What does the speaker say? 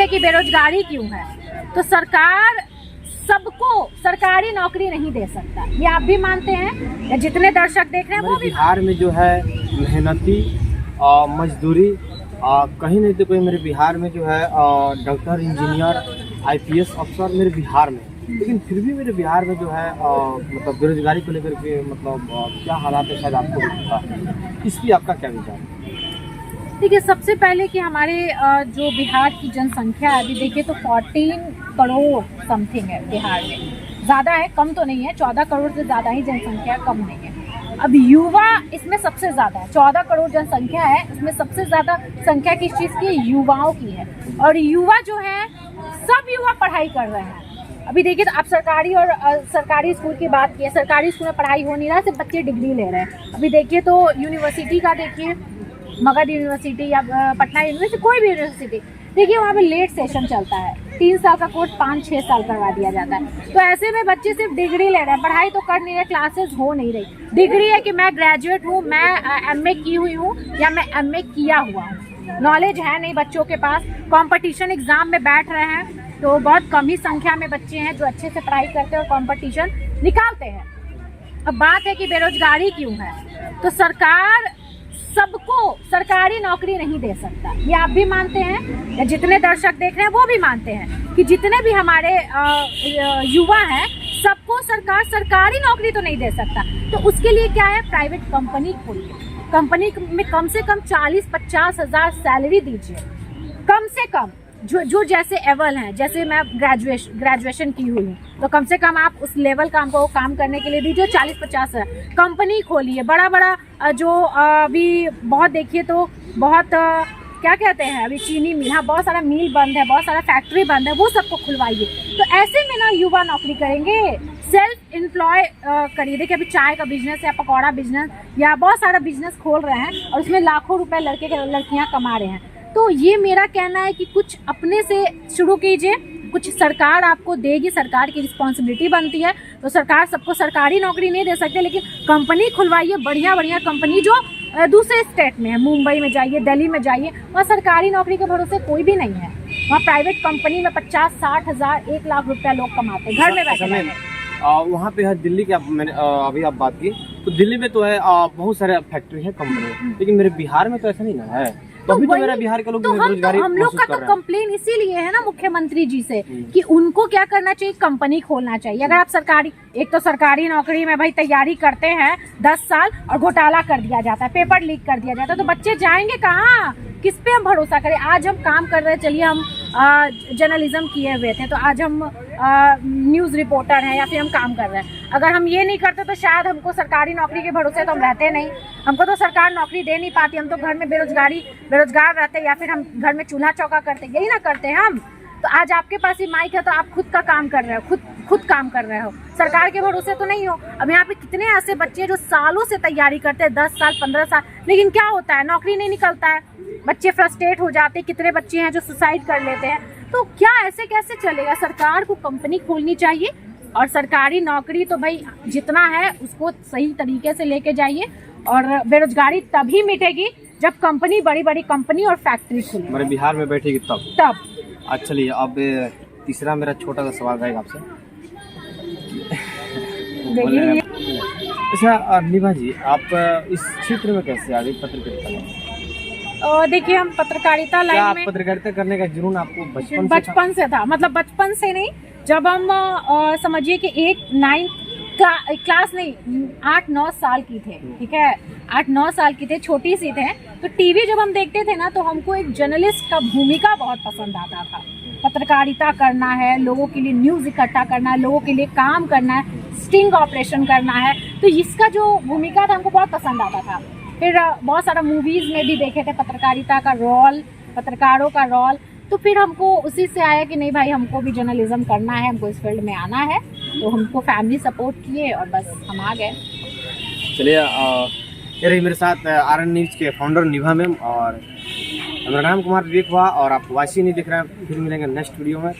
है कि बेरोजगारी क्यों है, तो सरकार सबको सरकारी नौकरी नहीं दे सकता। ये आप भी मानते हैं या जितने दर्शक देख रहे हैं वो भी? बिहार में जो है मेहनती मजदूरी कहीं नहीं तो कोई मेरे बिहार में जो है डॉक्टर, इंजीनियर, IPS अफसर मेरे बिहार में, लेकिन फिर भी मेरे बिहार में जो है मतलब बेरोजगारी को लेकर के मतलब क्या हालात है शायद आपको भी पता है। इस पर आपका क्या विचार है? देखिए, सबसे पहले कि हमारे जो बिहार की जनसंख्या है, अभी देखिए तो 14 करोड़ समथिंग है बिहार में। ज़्यादा है, कम तो नहीं है, 14 करोड़ से ज़्यादा ही जनसंख्या, कम नहीं है। अब युवा इसमें सबसे ज़्यादा है, 14 करोड़ जनसंख्या है, इसमें सबसे ज़्यादा संख्या किस चीज़ की है? युवाओं की है। और युवा जो है, सब युवा पढ़ाई कर रहे हैं। अभी देखिए तो आप सरकारी और सरकारी स्कूल की बात की, सरकारी स्कूल में पढ़ाई हो नहीं रहा, सिर्फ बच्चे डिग्री ले रहे हैं। अभी देखिए तो यूनिवर्सिटी का देखिए, मगध यूनिवर्सिटी या पटना यूनिवर्सिटी, कोई भी यूनिवर्सिटी देखिए, वहाँ पे लेट सेशन चलता है। 3 साल का कोर्स 5-6 साल करवा दिया जाता है। तो ऐसे में बच्चे सिर्फ डिग्री ले रहे हैं, पढ़ाई तो कर नहीं रहे, क्लासेस हो नहीं रही। डिग्री है कि मैं ग्रेजुएट हूँ, मैं MA की हुई हूँ या मैं MA किया हुआ हूँ। नॉलेज है नहीं बच्चों के पास। कंपटीशन एग्जाम में बैठ रहे हैं तो बहुत कम ही संख्या में बच्चे हैं जो अच्छे से पढ़ाई करते हैं और कंपटीशन निकालते हैं। अब बात है कि बेरोजगारी क्यों है, तो सरकार सबको सरकारी नौकरी नहीं दे सकता। ये आप भी मानते हैं या जितने दर्शक देख रहे हैं वो भी मानते हैं कि जितने भी हमारे युवा हैं, सबको सरकार सरकारी नौकरी तो नहीं दे सकता। तो उसके लिए क्या है? प्राइवेट कंपनी खोलिए, कंपनी में कम से कम 40-50 हज़ार सैलरी दीजिए, कम से कम। जो जैसे एवल हैं, जैसे मैं ग्रेजुएशन की हुई हूँ, तो कम से कम आप उस लेवल का हमको काम करने के लिए दीजिए 40-50 हज़ार। कंपनी खोलिए, बड़ा बड़ा जो अभी बहुत देखिए तो बहुत क्या कहते हैं, अभी चीनी मिल, हाँ बहुत सारा मिल बंद है, बहुत सारा फैक्ट्री बंद है, वो सबको खुलवाइए। तो ऐसे में ना युवा नौकरी करेंगे। सेल्फ एम्प्लॉय करिए। देखिए अभी चाय का बिजनेस या पकौड़ा बिजनेस या बहुत सारा बिजनेस खोल रहे हैं और उसमें लाखों रुपए लड़कियां कमा रहे हैं। तो ये मेरा कहना है कि कुछ अपने से शुरू कीजिए, कुछ सरकार आपको देगी, सरकार की रिस्पॉन्सिबिलिटी बनती है। तो सरकार सबको सरकारी नौकरी नहीं दे सकते, लेकिन कंपनी खुलवाइए, बढ़िया बढ़िया कंपनी जो दूसरे स्टेट में है। मुंबई में जाइए, दिल्ली में जाइए, वहाँ सरकारी नौकरी के भरोसे कोई भी नहीं है। वहाँ प्राइवेट कंपनी में 50-60 हज़ार 1 लाख रुपया लोग कमाते हैं, घर में बैठे। वहाँ पे है दिल्ली की, मैंने अभी आप बात की तो दिल्ली में तो है बहुत सारे फैक्ट्री है, कंपनी, लेकिन मेरे बिहार में तो ऐसा नहीं ना है। तो अभी तो मेरा बिहार के लोग बेरोजगारी हम लोग का तो कंप्लेन इसीलिए है ना मुख्यमंत्री जी से कि उनको क्या करना चाहिए, कंपनी खोलना चाहिए। अगर आप सरकारी, एक तो सरकारी नौकरी में भाई तैयारी करते हैं 10 साल और घोटाला कर दिया जाता है, पेपर लीक कर दिया जाता है, तो बच्चे जाएंगे कहाँ? किस पे हम भरोसा करें? आज हम काम कर रहे हैं, चलिए हम जर्नलिज्म किए हुए थे तो आज हम न्यूज़ रिपोर्टर हैं या फिर हम काम कर रहे हैं। अगर हम ये नहीं करते तो शायद हमको सरकारी नौकरी के भरोसे तो हम रहते नहीं, हमको तो सरकार नौकरी दे नहीं पाती, हम तो घर में बेरोजगार रहते या फिर हम घर में चूल्हा चौका करते, यही ना करते हैं हम। तो आज आपके पास ही माइक है तो आप खुद का काम कर रहे हो, खुद काम कर रहे हो, सरकार के भरोसे तो नहीं हो। अब यहाँ पे कितने ऐसे बच्चे जो सालों से तैयारी करते हैं, 10 साल 15 साल, लेकिन क्या होता है, नौकरी नहीं निकलता है, बच्चे फ्रस्ट्रेट हो जाते हैं। कितने बच्चे हैं जो सुसाइड कर लेते हैं। तो क्या ऐसे कैसे चलेगा? सरकार को कंपनी खोलनी चाहिए और सरकारी नौकरी तो भाई जितना है उसको सही तरीके से लेके जाइए, और बेरोजगारी तभी मिटेगी जब कंपनी, बड़ी बड़ी कंपनी और फैक्ट्री खुले। हमारे बिहार में बैठेगी तब। अच्छा, चलिए अब तीसरा मेरा छोटा सा सवाल रहेगा आपसे। अच्छा निभा जी, आप इस क्षेत्र में कैसे आ गई पत्रकारिता में? देखिए हम पत्रकारिता लाइन में, पत्रकारिता करने का जुनून आपको बचपन से था। मतलब बचपन से नहीं, जब हम समझिए कि 9th क्लास नहीं, 8-9 साल की थे, ठीक है, 8-9 साल की थे, छोटी सी थे, तो टीवी जब हम देखते थे ना, तो हमको एक जर्नलिस्ट का भूमिका बहुत पसंद आता था। पत्रकारिता करना है, लोगों के लिए न्यूज़ इकट्ठा करना है, लोगों के लिए काम करना है, स्टिंग ऑपरेशन करना है, तो इसका जो भूमिका था हमको बहुत पसंद आता था। फिर बहुत सारा मूवीज़ में भी देखे थे पत्रकारिता का रोल, पत्रकारों का रोल, तो फिर हमको उसी से आया कि नहीं भाई हमको भी जर्नलिज्म करना है, हमको इस फील्ड में आना है। तो हमको फैमिली सपोर्ट किए और बस हम आ गए। चलिए, ये रही मेरे साथ RN न्यूज़ के फाउंडर निभा मैम, और मेरा नाम कुमार विवेक हुआ, और आप वासी नहीं दिख रहे हैं। फिर मिलेंगे नेक्स्ट वीडियो में।